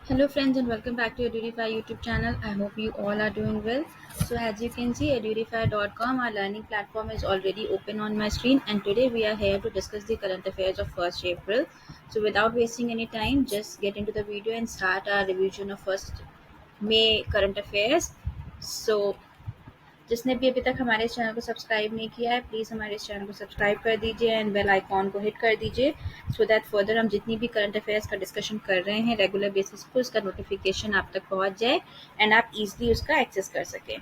Hello friends and welcome back to Edurify YouTube channel. I hope you all are doing well. So as you can see, edurify.com, our learning platform, is already open on my screen, and today we are here to discuss the current affairs of 1st April. So without wasting any time, just get into the video and start our revision of 1st May current affairs. So जिसने भी अभी तक हमारे इस channel को subscribe नहीं किया है, प्लीज़ हमारे इस चैनल को सब्सक्राइब कर दीजिए एंड बेल आइकॉन को हिट कर दीजिए सो दैट फर्दर हम जितनी भी करंट अफेयर्स का डिस्कशन कर रहे हैं रेगुलर बेसिस पर उसका नोटिफिकेशन आप तक पहुंच जाए एंड आप इजीली उसका एक्सेस कर सकें.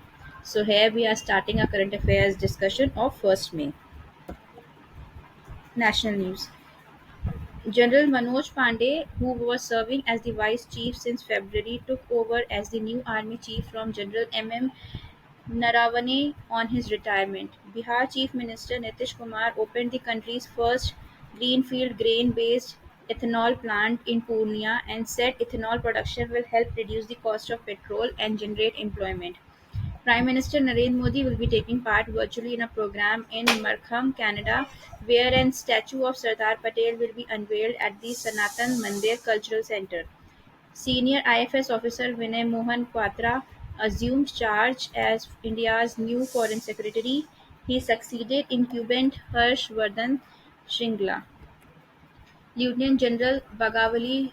So here we are starting a current affairs discussion of 1st May. National news. General Manoj Pandey, who was serving as the vice chief since February, took over as the new army chief from General M.M. Naravane on his retirement. Bihar Chief Minister Nitish Kumar opened the country's first greenfield grain-based ethanol plant in Purnia and said ethanol production will help reduce the cost of petrol and generate employment. Prime Minister Narendra Modi will be taking part virtually in a program in Markham, Canada, where an statue of Sardar Patel will be unveiled at the Sanatan Mandir Cultural Centre. Senior IFS officer Vinay Mohan Quatra assumed charge as India's new Foreign Secretary. He succeeded incumbent Harsh Vardhan Shringla. Lieutenant General Bagawali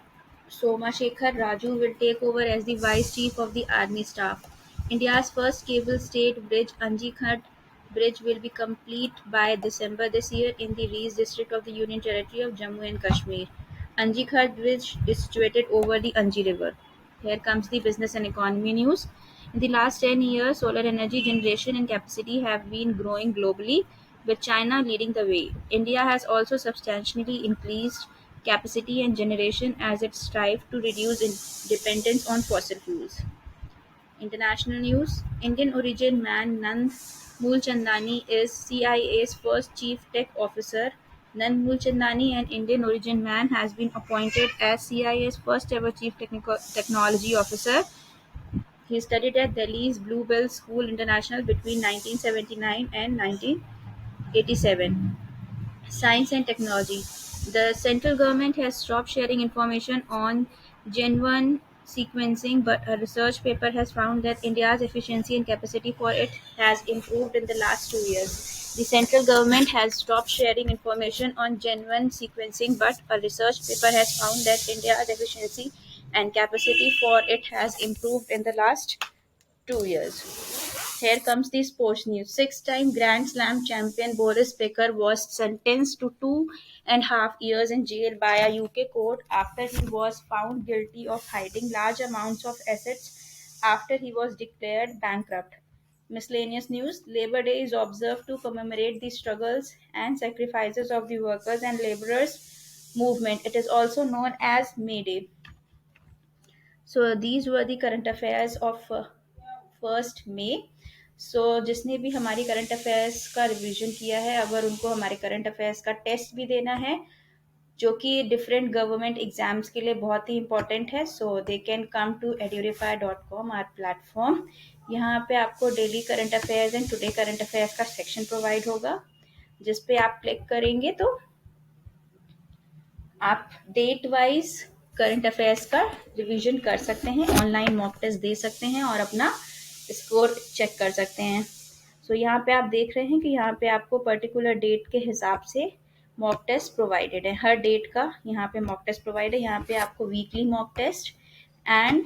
Somashekhar Raju will take over as the Vice Chief of the Army Staff. India's first cable-stayed bridge, Anji Khat Bridge, will be complete by December this year in the Rees district of the Union Territory of Jammu and Kashmir. Anji Khat Bridge is situated over the Anji River. Here comes the business and economy news. In the last 10 years, solar energy generation and capacity have been growing globally, with China leading the way. India has also substantially increased capacity and generation as it strives to reduce dependence on fossil fuels. International news. Indian origin man Nand Moolchandani is CIA's first chief tech officer. Nand Moolchandani, an Indian origin man, has been appointed as CIA's first ever chief technology officer. He studied at Delhi's Bluebell School International between 1979 and 1987. Science and technology. The central government has stopped sharing information on genuine sequencing, but a research paper has found that India's efficiency and capacity for it has improved in the last 2 years. The central government has stopped sharing information on genuine sequencing, but a research paper has found that India's efficiency and capacity for it has improved in the last 2 years. Here comes the sports news. Six-time Grand Slam champion Boris Becker was sentenced to 2.5 years in jail by a UK court after he was found guilty of hiding large amounts of assets after he was declared bankrupt. Miscellaneous news. Labor Day is observed to commemorate the struggles and sacrifices of the workers and laborers movement. It is also known as May Day. So these were the current affairs of 1st May. सो जिसने भी हमारी current affairs का revision किया है, अगर उनको हमारे current affairs का टेस्ट भी देना है जो कि डिफरेंट गवर्नमेंट एग्जाम्स के लिए बहुत ही इंपॉर्टेंट है, so they can come to edurify.com our platform. यहाँ पे आपको daily current affairs and today current affairs का सेक्शन प्रोवाइड होगा जिस पे आप क्लिक करेंगे तो आप डेट वाइज करंट अफेयर्स का रिवीजन कर सकते हैं, ऑनलाइन मॉक टेस्ट दे सकते हैं और अपना स्कोर चेक कर सकते हैं. सो यहाँ पे आप देख रहे हैं कि यहाँ पे आपको पर्टिकुलर डेट के हिसाब से मॉक टेस्ट प्रोवाइडेड है. हर डेट का यहाँ पे मॉक टेस्ट प्रोवाइड है. यहाँ पे आपको weekly mock test and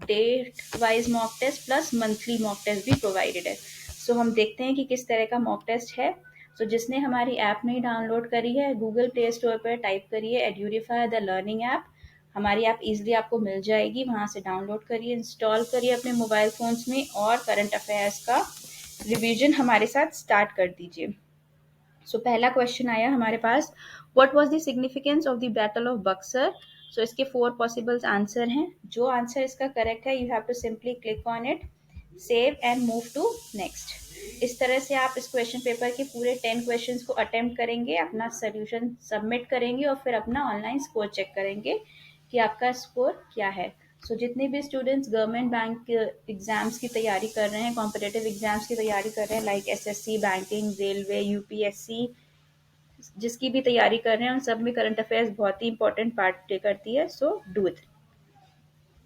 date wise mock test plus monthly mock test भी प्रोवाइडेड है. सो हम देखते हैं कि किस तरह का मॉक टेस्ट है. सो जिसने हमारी ऐप नहीं डाउनलोड करी है, गूगल प्ले स्टोर पर टाइप करिए एड्यूरीफाई द लर्निंग ऐप. हमारी ऐप इजीली आपको मिल जाएगी, वहाँ से डाउनलोड करिए, इंस्टॉल करिए अपने मोबाइल फ़ोन्स में और करंट अफेयर्स का रिवीजन हमारे साथ स्टार्ट कर दीजिए. सो पहला क्वेश्चन आया हमारे पास, what was the significance of the battle of Buxar. So इसके 4 पॉसिबल्स आंसर हैं. जो आंसर इसका करेक्ट है, you have to simply click on it, save and move to next. इस तरह से आप इस क्वेश्चन पेपर के पूरे 10 क्वेश्चंस को अटेम्प्ट करेंगे, अपना सोल्यूशन सबमिट करेंगे और फिर अपना ऑनलाइन स्कोर चेक करेंगे कि आपका स्कोर क्या है. सो जितने भी स्टूडेंट्स गवर्नमेंट बैंक एग्जाम्स की तैयारी कर रहे हैं, कॉम्पिटेटिव एग्जाम्स की तैयारी कर रहे हैं like SSC, banking, railway, UPSC, जिसकी भी तैयारी कर रहे हैं उन सब में करंट अफेयर्स बहुत ही इंपॉर्टेंट पार्ट प्ले करती है. So do it.